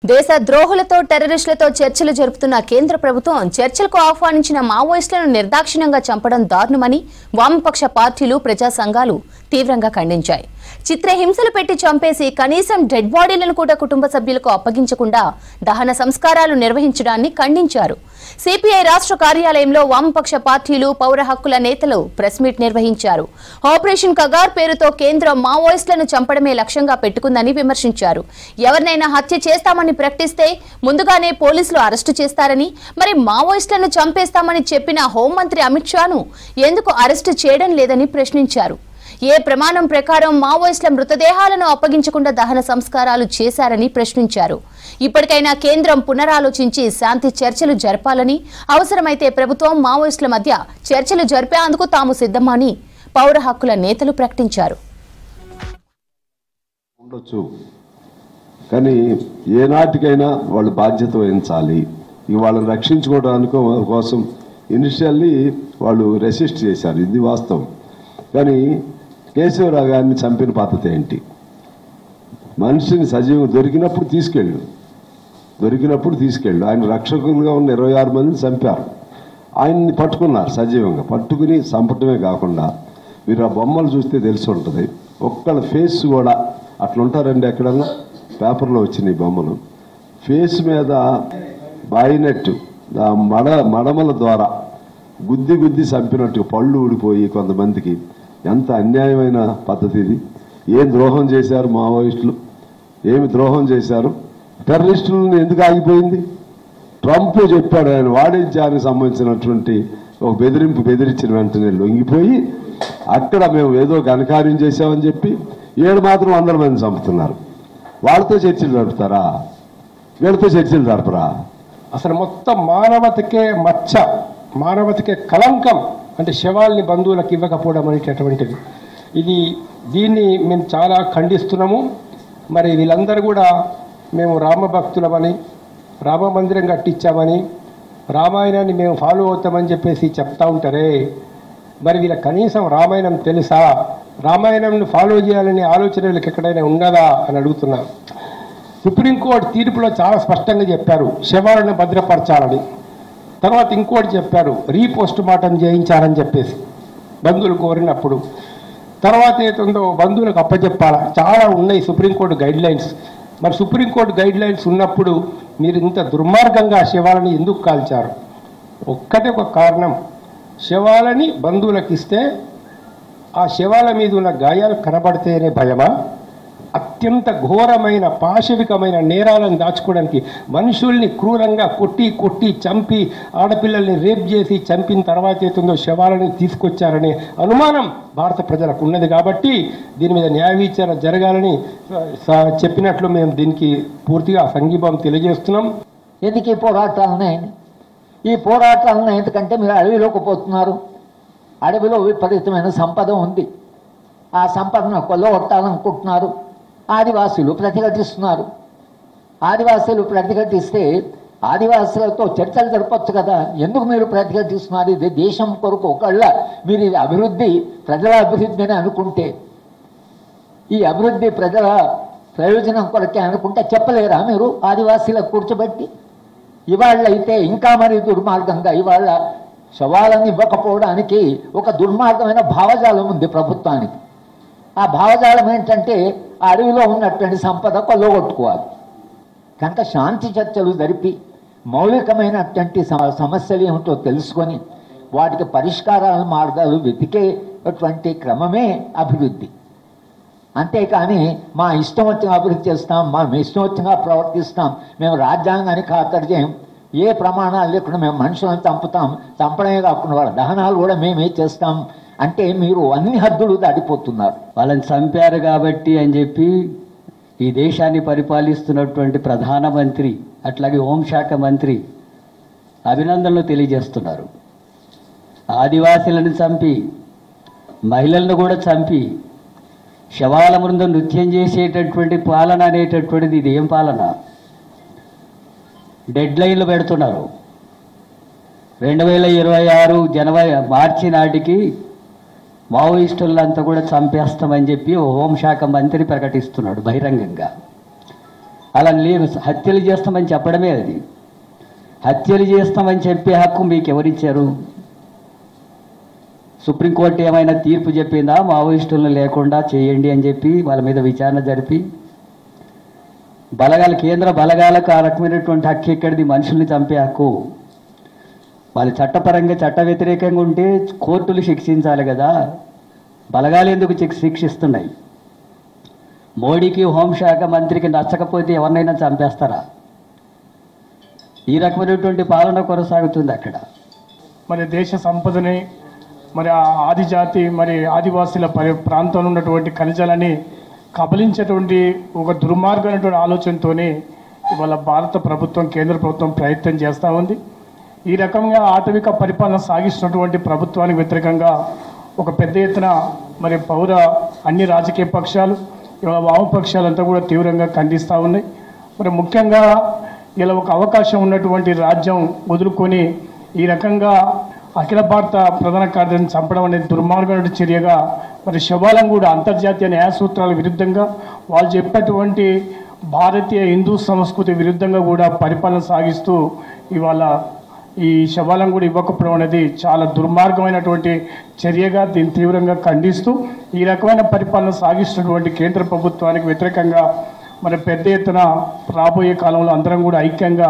దేశ ద్రోహులతో టెర్రరిస్టులతో చర్చలు జరుపుతున్న కేంద్ర ప్రభుత్వం చర్చలకు ఆహ్వానించిన మావోయిస్టులను నిర్దాక్షిణ్యంగా చంపడం దారుణమని వామపక్ష పార్టీలు ప్రజా సంఘాలు తీవ్రంగా ఖండించాయి. చిత్రహింసలు పెట్టి చంపేసి కనీసం డెడ్ బాడీలను కూడా కుటుంబ సభ్యులకు అప్పగించకుండా దహన సంస్కారాలు నిర్వహించడాన్ని ఖండించారు. సిపిఐ రాష్ట్ర కార్యాలయంలో వామపక్ష పార్టీలు పౌర హక్కుల నేతలు ప్రెస్ మీట్ నిర్వహించారు. ఆపరేషన్ కగార్ పేరుతో కేంద్రం మావోయిస్టులను చంపడమే లక్ష్యంగా పెట్టుకుందని విమర్శించారు. ఎవరినైనా హత్య చేస్తామని ప్రకటిస్తే ముందుగానే పోలీసులు అరెస్టు చేస్తారని, మరి మావోయిస్టులను చంపేస్తామని చెప్పిన హోంమంత్రి అమిత్ షాను ఎందుకు అరెస్టు చేయడం లేదని ప్రశ్నించారు. ఏ ప్రమాణం ప్రకారం మావోయిస్టుల మృతదేహాలను అప్పగించకుండా దహన సంస్కారాలు చేశారని ప్రశ్నించారు. ఇప్పటికైనా కేంద్రం పునరాలోచించి శాంతి చర్చలు జరపాలని, అవసరమైతే ప్రభుత్వం మావోయిస్టుల మధ్య చర్చలు జరిపేందుకు తాము సిద్ధమని పౌర హక్కుల నేతలు ప్రకటించారు. కానీ ఏనాటికైనా వాళ్ళు బాధ్యత వహించాలి. వాళ్ళని రక్షించుకోవడానికి కోసం ఇనిషియల్లీ వాళ్ళు రెసిస్ట్ చేశారు, ఇది వాస్తవం. కానీ కేశవరావు గారిని చంపిన పద్ధతి ఏంటి? మనిషిని సజీవం దొరికినప్పుడు తీసుకెళ్ళు ఆయన రక్షకులుగా ఉన్న 26 మందిని చంపారు. ఆయన్ని పట్టుకున్నారు సజీవంగా. పట్టుకుని చంపటమే కాకుండా మీరు ఆ బొమ్మలు చూస్తే తెలిసి ఉంటుంది, ఒక్కళ్ళ ఫేస్ కూడా అట్లుంటారండి. ఎక్కడన్నా పేపర్లో వచ్చిన ఈ బొమ్మలు ఫేస్ మీద బాయినట్టు మడమల ద్వారా గుద్ది చంపినట్టు పళ్ళు ఊడిపోయి కొంతమందికి. ఎంత అన్యాయమైన పద్ధతి ఇది! ఏం ద్రోహం చేశారు మావోయిస్టులు? ఏమి ద్రోహం చేశారు? టెర్రరిస్టులను ఎందుకు ఆగిపోయింది? ట్రంప్ చెప్పాడు, ఆయన వాణిజ్యానికి సంబంధించినటువంటి ఒక బెదిరించిన వెంటనే లొంగిపోయి అక్కడ మేము ఏదో ఘనకార్యం చేశామని చెప్పి మాత్రం 100 మంది చంపుతున్నారు. వాళ్ళతో చర్చలు జరుపుతారా? వీళ్ళతో చర్చలు జరపరా? అసలు మొత్తం మానవతకే మచ్చ, మానవతకే కలంకం అంటే శవాల్ని బంధువులకు ఇవ్వకపోవడం అనేటటువంటిది. దీన్ని మేము చాలా ఖండిస్తున్నాము. మరి వీళ్ళందరూ కూడా మేము రామభక్తులమని, రామ మందిరం కట్టించామని, రామాయణాన్ని మేము ఫాలో అవుతామని చెప్పేసి చెప్తా ఉంటారే, మరి వీళ్ళ కనీసం రామాయణం తెలుసా? రామాయణంను ఫాలో చేయాలనే ఆలోచన వీళ్ళకి ఎక్కడైనా ఉన్నదా అని అడుగుతున్నా. సుప్రీంకోర్టు తీర్పులో చాలా స్పష్టంగా చెప్పారు శవాలను భద్రపరచాలని. తర్వాత ఇంకోటి చెప్పారు రీపోస్ట్ మార్టం చేయించాలని చెప్పేసి బంధువులు కోరినప్పుడు. తర్వాత ఏతుందో బంధువులకు అప్పచెప్పాలా, చాలా ఉన్నాయి సుప్రీంకోర్టు గైడ్లైన్స్. మరి సుప్రీంకోర్టు గైడ్లైన్స్ ఉన్నప్పుడు మీరు ఇంత దుర్మార్గంగా శవాలని ఎందుకు కాల్చారు? ఒక్కటే ఒక కారణం, శవాలని బంధువులకు ఇస్తే ఆ శవాల మీద ఉన్న గాయాలు కనబడితేనే భయమా? అత్యంత ఘోరమైన పాశవికమైన నేరాలను దాచుకోవడానికి మనుషుల్ని క్రూరంగా కొట్టి చంపి ఆడపిల్లల్ని రేప్ చేసి చంపిన తర్వాత ఏతుందో శవాలని తీసుకొచ్చారనే అనుమానం భారత ప్రజలకు ఉన్నది. కాబట్టి దీని మీద న్యాయ విచారణ జరగాలని చెప్పినట్లు మేము దీనికి పూర్తిగా సంఘీభావం తెలియజేస్తున్నాం. ఎందుకు ఈ పోరాటాలను ఎందుకంటే మీరు అడవిలోకి పోతున్నారు. అడవిలో విపరీతమైన సంపద ఉంది. ఆ సంపదను కొల్లగొట్టాలనుకుంటున్నారు. ఆదివాసులు ప్రతిఘటిస్తున్నారు. ఆదివాసులు ప్రతిఘటిస్తే ఆదివాసులతో చర్చలు జరపచ్చు కదా. ఎందుకు మీరు ప్రతిఘటిస్తున్నారు? ఇది దేశం కొరకు ఒకళ్ళ మీరు ఇది అభివృద్ధి, ప్రజల అభివృద్ధి అని అనుకుంటే, ఈ అభివృద్ధి ప్రజల ప్రయోజనం కొరకే అనుకుంటే చెప్పలేరా మీరు ఆదివాసీలకు కూర్చోబెట్టి? ఇవాళ అయితే ఇంకా మరి దుర్మార్గంగా ఇవాళ శవాలను ఇవ్వకపోవడానికి ఒక దుర్మార్గమైన భావజాలం ఉంది ప్రభుత్వానికి. ఆ భావజాలం ఏంటంటే ఆ అడవిలో ఉన్నటువంటి సంపద కొల్లగొట్టుకోవాలి. కనుక శాంతి చర్చలు జరిపి మౌలికమైనటువంటి సమస్యలు ఏమిటో తెలుసుకొని వాటికి పరిష్కారాల మార్గాలు వెతికేటువంటి క్రమమే అభివృద్ధి. అంతేకాని మా ఇష్టం వచ్చిన అభివృద్ధి చేస్తాం, మా ఇష్టం వచ్చినగా ప్రవర్తిస్తాం, మేము రాజ్యాంగాన్ని ఖాతరు చేయం, ఏ ప్రమాణాలు లేకుండా మేము మనుషులను చంపడమే కాకుండా వాళ్ళ దహనాలు కూడా మేమే చేస్తాం అంటే మీరు అన్ని హద్దులు దాటిపోతున్నారు. వాళ్ళని చంపారు కాబట్టి అని చెప్పి ఈ దేశాన్ని పరిపాలిస్తున్నటువంటి ప్రధానమంత్రి అట్లాగే హోంశాఖ మంత్రి అభినందనలు తెలియజేస్తున్నారు. ఆదివాసీలను చంపి మహిళలను కూడా చంపి శవాల ముందు నృత్యం చేసేటటువంటి పాలన అనేటటువంటిది ఇది ఏం పాలన? డెడ్ లైన్లు పెడుతున్నారు. 2026 మార్చి నాటికి మావోయిస్టులంతా కూడా చంపేస్తామని చెప్పి హోంశాఖ మంత్రి ప్రకటిస్తున్నాడు బహిరంగంగా. అలా లేదు, హత్యలు చేస్తామని చెప్పడమే అది. హత్యలు చేస్తామని చెప్పే హక్కు మీకు ఎవరిచ్చారు? సుప్రీంకోర్టు ఏమైనా తీర్పు చెప్పిందా మావోయిస్టులను లేకుండా చేయండి అని చెప్పి వాళ్ళ మీద విచారణ జరిపి? బలగాలు, కేంద్ర బలగాలకు ఆ రకమైనటువంటి హక్కు ఎక్కడిది? మనుషుల్ని చంపే హక్కు. వాళ్ళు చట్టపరంగా చట్ట వ్యతిరేకంగా ఉంటే కోర్టులు శిక్షించాలి కదా, బలగాలు ఎందుకు శిక్షిస్తున్నాయి? మోడీకి హోంశాఖ మంత్రికి నచ్చకపోతే ఎవరినైనా చంపేస్తారా? ఈ రకమైనటువంటి పాలన కొనసాగుతుంది అక్కడ. మరి దేశ సంపదని, మరి ఆ ఆదిజాతి, మరి ఆదివాసీల ప్రాంతంలో ఉన్నటువంటి ఖనిజాలని కబలించేటువంటి ఒక దుర్మార్గమైనటువంటి ఆలోచనతోనే ఇవాళ భారత ప్రభుత్వం, కేంద్ర ప్రభుత్వం ప్రయత్నం చేస్తూ ఉంది. ఈ రకంగా ఆటవిక పరిపాలన సాగిస్తున్నటువంటి ప్రభుత్వానికి వ్యతిరేకంగా ఒక పెద్ద ఎత్తున మరి అన్ని రాజకీయ పక్షాలు, ఇవాళ వామపక్షాలంతా కూడా తీవ్రంగా ఖండిస్తూ ఉన్నాయి. మరి ముఖ్యంగా ఇలా ఒక అవకాశం ఉన్నటువంటి రాజ్యం వదులుకొని ఈ రకంగా అఖిల భారత ప్రధాన కార్యదర్శిని చంపడం అనేది దుర్మార్గమైన చర్యగా, మరి శవాలను కూడా అంతర్జాతీయ న్యాయ సూత్రాల విరుద్ధంగా, వాళ్ళు చెప్పేటువంటి భారతీయ హిందూ సంస్కృతి విరుద్ధంగా కూడా పరిపాలన సాగిస్తూ ఇవాళ ఈ శవాలను కూడా ఇవ్వకపోవడం అనేది చాలా దుర్మార్గమైనటువంటి చర్యగా, దీన్ని తీవ్రంగా ఖండిస్తూ ఈ రకమైన పరిపాలన సాగిస్తున్నటువంటి కేంద్ర ప్రభుత్వానికి వ్యతిరేకంగా మరి పెద్ద ఎత్తున రాబోయే కాలంలో అందరం కూడా ఐక్యంగా